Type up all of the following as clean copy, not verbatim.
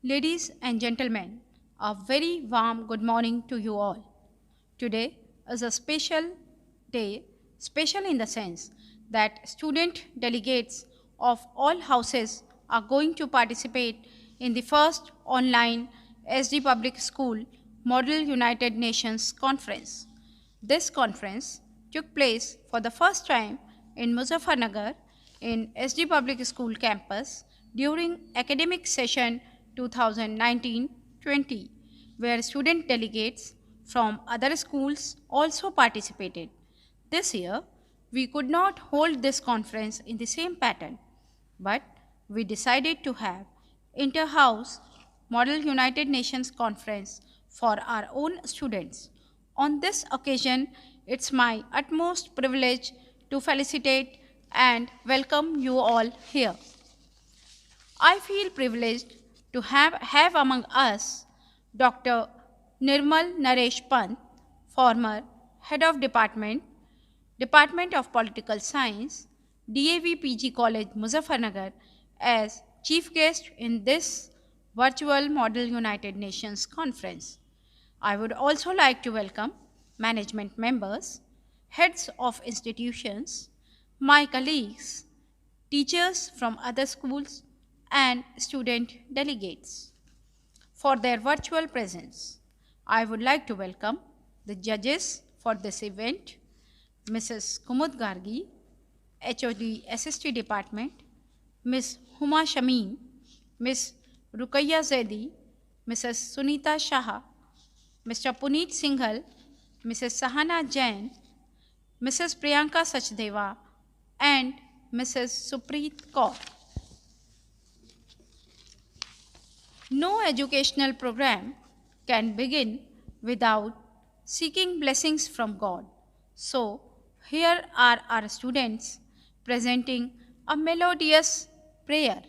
Ladies and gentlemen, a very warm good morning to you all. Today is a special day, special in the sense that student delegates of all houses are going to participate in the first online SD Public School Model United Nations Conference. This conference took place for the first time in Muzaffarnagar in SD Public School campus during academic session 2019-20, where student delegates from other schools also participated. This year, we could not hold this conference in the same pattern, but we decided to have inter-house Model United Nations Conference for our own students. On this occasion, it's my utmost privilege to felicitate and welcome you all here. I feel privileged to have among us Dr. Nirmal Naresh Pant, former Head of Department, Department of Political Science, DAV PG College, Muzaffarnagar, as chief guest in this virtual Model United Nations Conference. I would also like to welcome management members, heads of institutions, my colleagues, teachers from other schools, and student delegates for their virtual presence. I would like to welcome the judges for this event, Mrs. Kumud Gargi, HOD SST Department, Ms. Huma Shamim, Ms. Rukaiya Zaidi, Mrs. Sunita Shah, Mr. Puneet Singhal, Mrs. Sahana Jain, Mrs. Priyanka Sachdeva, and Mrs. Supreet Kaur. No educational program can begin without seeking blessings from God. So, here are our students presenting a melodious prayer.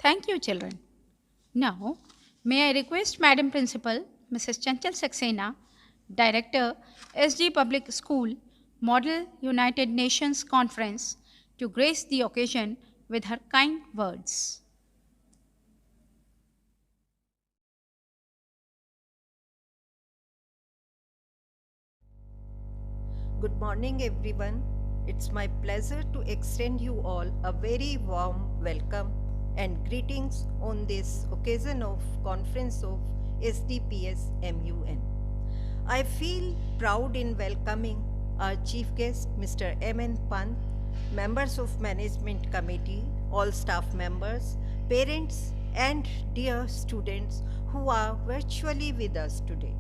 Thank you, children. Now, may I request Madam Principal, Mrs. Chanchal Saxena, Director, SD Public School, Model United Nations Conference, to grace the occasion with her kind words. Good morning, everyone. It's my pleasure to extend you all a very warm welcome and greetings on this occasion of conference of SDPS MUN. I feel proud in welcoming our chief guest, Mr. M.N. Pant, members of management committee, all staff members, parents, and dear students who are virtually with us today.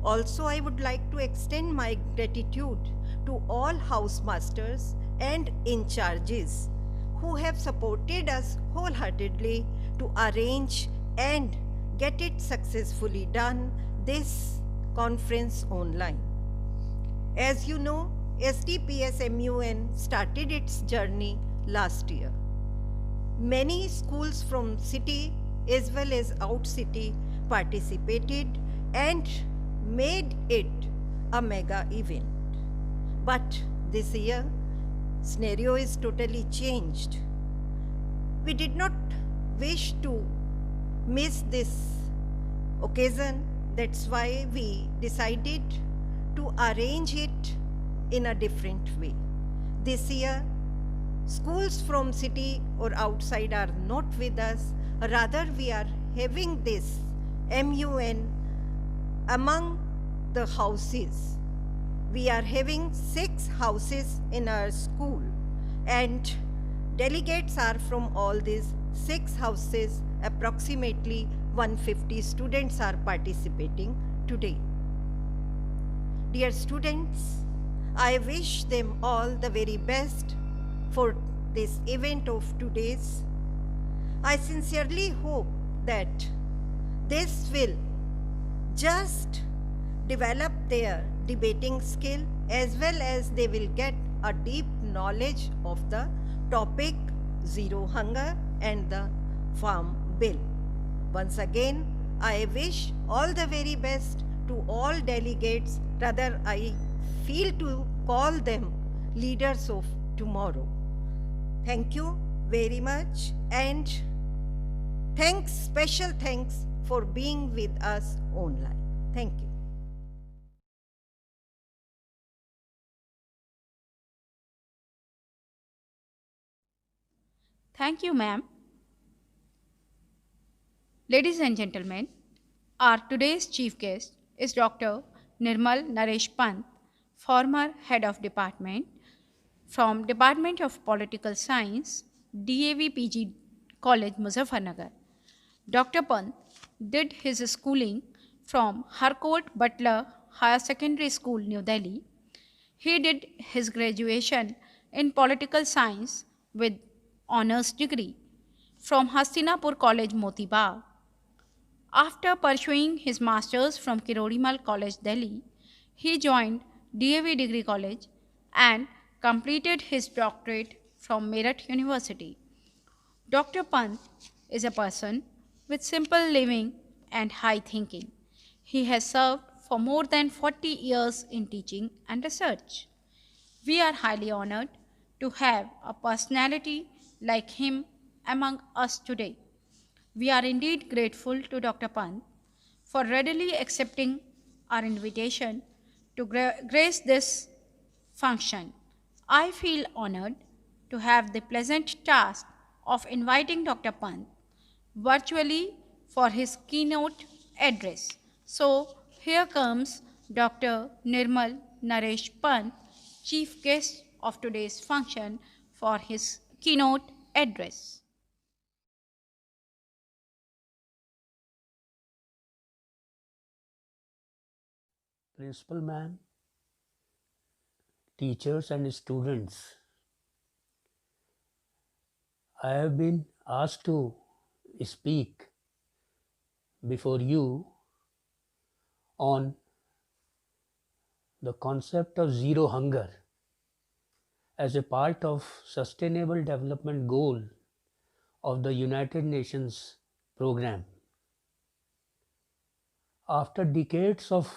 Also, I would like to extend my gratitude to all housemasters and in charges who have supported us wholeheartedly to arrange and get it successfully done this conference online. As you know, SDPS MUN started its journey last year. Many schools from city as well as out city participated and made it a mega event. But this year, scenario is totally changed. We did not wish to miss this occasion. That's why we decided to arrange it in a different way. This year, schools from city or outside are not with us. Rather, we are having this MUN among the houses. We are having 6 houses in our school, and delegates are from all these 6 houses. Approximately 150 students are participating today. Dear students, I wish them all the very best for this event of today's. I sincerely hope that this will just develop their debating skill as well as they will get a deep knowledge of the topic Zero Hunger and the Farm Bill. Once again, I wish all the very best to all delegates. Rather, I feel to call them leaders of tomorrow. Thank you very much, and thanks, special thanks for being with us online. Thank you. Thank you, ma'am. Ladies and gentlemen, our today's chief guest is Dr. Nirmal Naresh Pant, former head of department from Department of Political Science, DAV College, Muzaffarnagar. Dr. Pant did his schooling from Harcourt Butler Higher Secondary School, New Delhi. He did his graduation in political science with honors degree from Hastinapur College, Moti Bagh. After pursuing his masters from Kirodimal College, Delhi, he joined DAV Degree College and completed his doctorate from Meerut University. Dr. Pant is a person with simple living and high thinking. He has served for more than 40 years in teaching and research. We are highly honored to have a personality like him among us today. We are indeed grateful to Dr. Pant for readily accepting our invitation to grace this function. I feel honored to have the pleasant task of inviting Dr. Pant virtually for his keynote address. So, here comes Dr. Nirmal Naresh Pant, chief guest of today's function, for his keynote address. Principal ma'am, teachers and students, I have been asked to speak before you on the concept of zero hunger as a part of sustainable development goal of the United Nations program. After decades of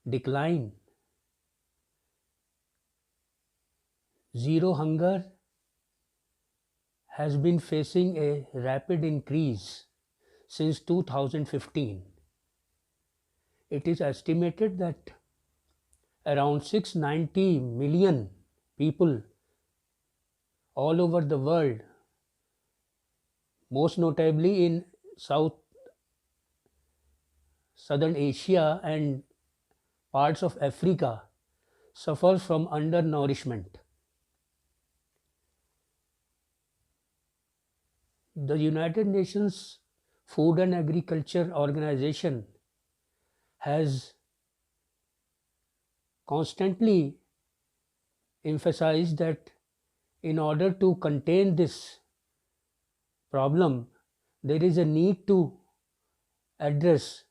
decline, zero hunger has been facing a rapid increase since 2015. It is estimated that around 690 million people all over the world, most notably in Southern Asia and parts of Africa, suffer from undernourishment. The United Nations Food and Agriculture Organization has constantly emphasized that in order to contain this problem, there is a need to address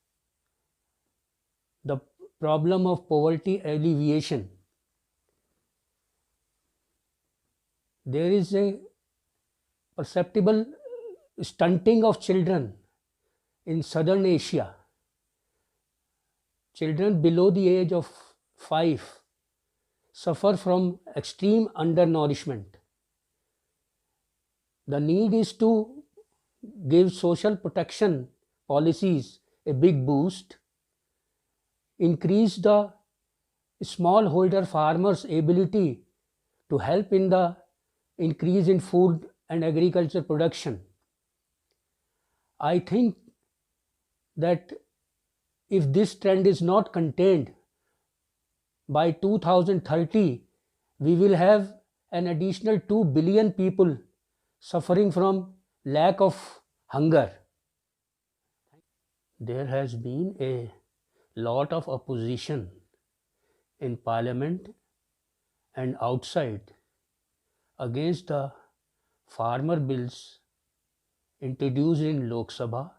the problem of poverty alleviation. There is a perceptible stunting of children in southern Asia. Children below the age of 5 suffer from extreme undernourishment. The need is to give social protection policies a big boost, increase the smallholder farmers' ability to help in the increase in food and agriculture production. I think that if this trend is not contained, by 2030 we will have an additional 2 billion people suffering from lack of hunger. There has been a lot of opposition in parliament and outside against the farmer bills introduced in Lok Sabha,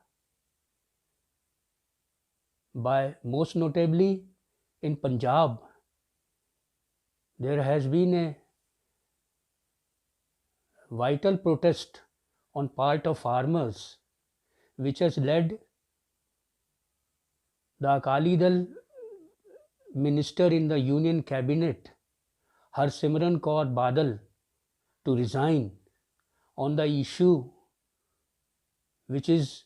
by most notably in Punjab. There has been a vital protest on part of farmers, which has led the Akali Dal minister in the Union Cabinet, Harsimran Kaur Badal, to resign on the issue which is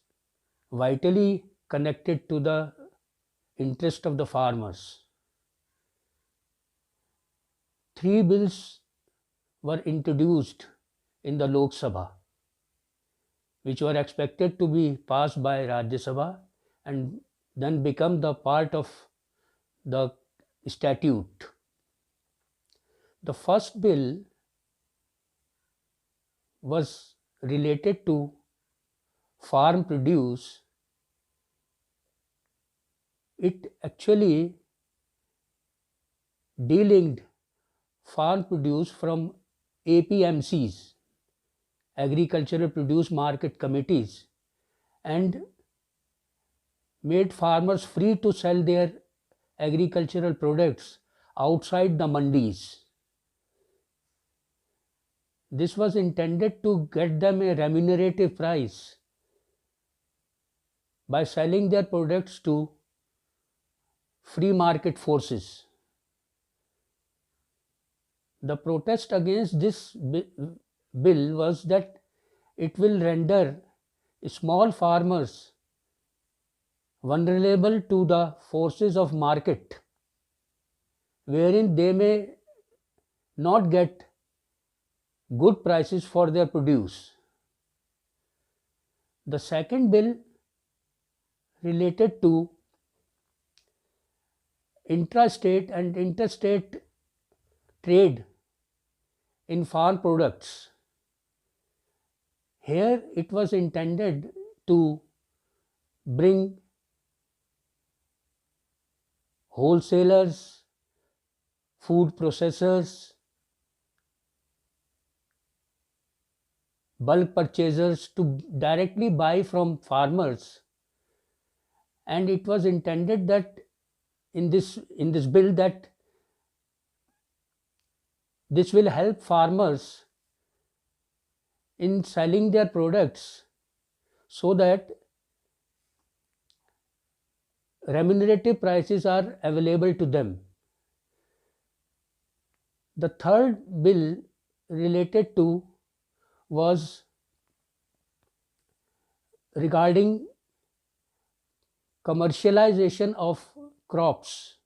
vitally connected to the interest of the farmers. 3 bills were introduced in the Lok Sabha, which were expected to be passed by Rajya Sabha and then become the part of the statute. The first bill was related to farm produce. It actually delinked farm produce from APMCs, Agricultural Produce Market Committees, and made farmers free to sell their agricultural products outside the mandis. This was intended to get them a remunerative price by selling their products to free market forces. The protest against this bill was that it will render small farmers vulnerable to the forces of market, wherein they may not get good prices for their produce. The second bill related to intrastate and interstate trade in farm products. Here it was intended to bring wholesalers, food processors, bulk purchasers to directly buy from farmers, and it was intended that in this bill that this will help farmers in selling their products so that remunerative prices are available to them. The third bill related to was regarding commercialization of crops.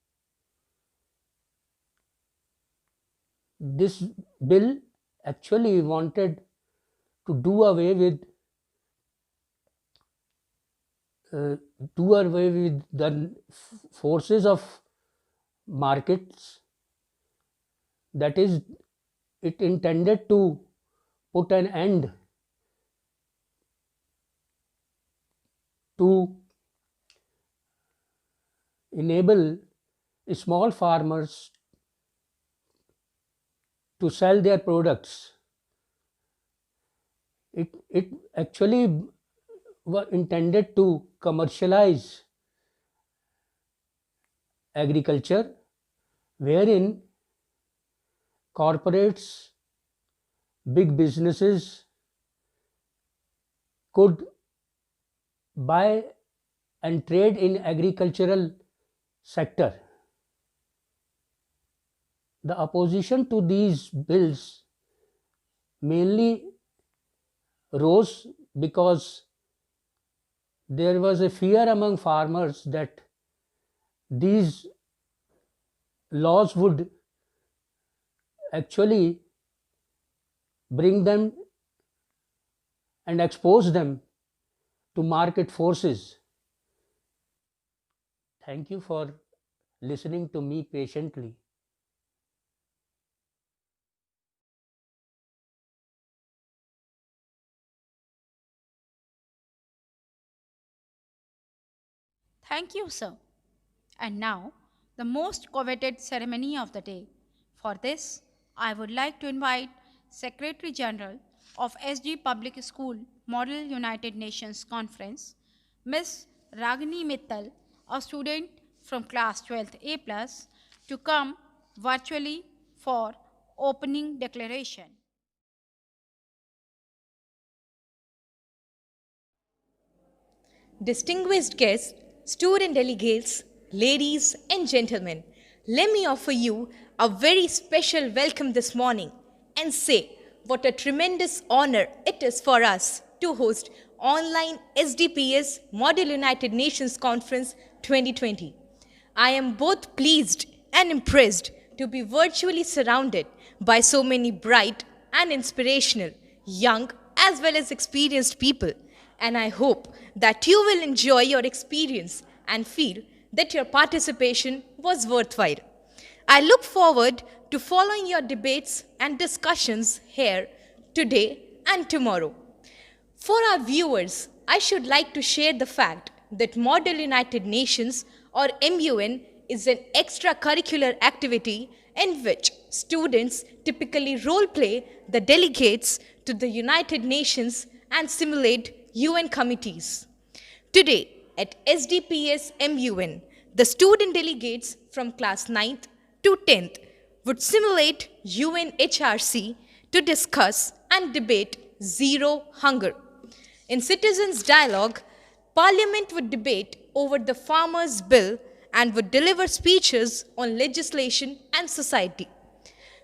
This bill actually wanted to do away with the forces of markets. That is, it intended to put an end to enable small farmers to sell their products. It actually were intended to commercialize agriculture, wherein corporates, big businesses could buy and trade in agricultural sector. The opposition to these bills mainly rose because there was a fear among farmers that these laws would actually bring them and expose them to market forces. Thank you for listening to me patiently. Thank you, sir. And now, the most coveted ceremony of the day. For this, I would like to invite Secretary General of SG Public School Model United Nations Conference, Ms. Ragini Mittal, a student from class 12th A+, to come virtually for opening declaration. Distinguished guests, student delegates, ladies and gentlemen, let me offer you a very special welcome this morning and say what a tremendous honor it is for us to host online SDPS Model United Nations Conference 2020. I am both pleased and impressed to be virtually surrounded by so many bright and inspirational, young as well as experienced people, and I hope that you will enjoy your experience and feel that your participation was worthwhile. I look forward to following your debates and discussions here today and tomorrow. For our viewers, I should like to share the fact that Model United Nations or MUN is an extracurricular activity in which students typically role play the delegates to the United Nations and simulate UN committees. Today at SDPS MUN, the student delegates from class 9th to 10th would simulate UNHRC to discuss and debate zero hunger. In Citizens' Dialogue, Parliament would debate over the Farmers' Bill and would deliver speeches on legislation and society.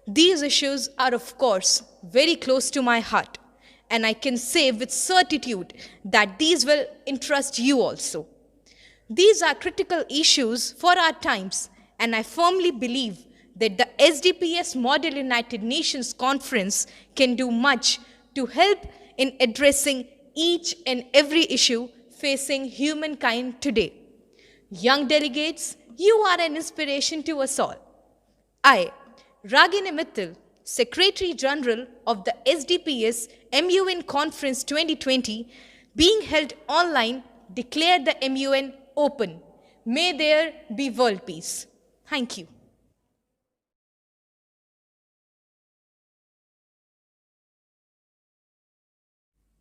These issues are, of course, very close to my heart, and I can say with certitude that these will interest you also. These are critical issues for our times, and I firmly believe that the SDPS Model United Nations Conference can do much to help in addressing each and every issue facing humankind today. Young delegates, you are an inspiration to us all. I, Ragini Mittal, Secretary General of the SDPS MUN Conference 2020, being held online, declare the MUN open. May there be world peace. Thank you.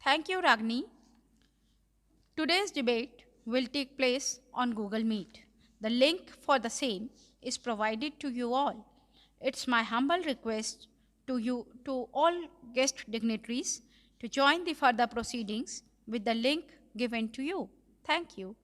Thank you, Ragni. Today's debate will take place on Google Meet. The link for the same is provided to you all. It's my humble request to all guest dignitaries to join the further proceedings with the link given to you. Thank you.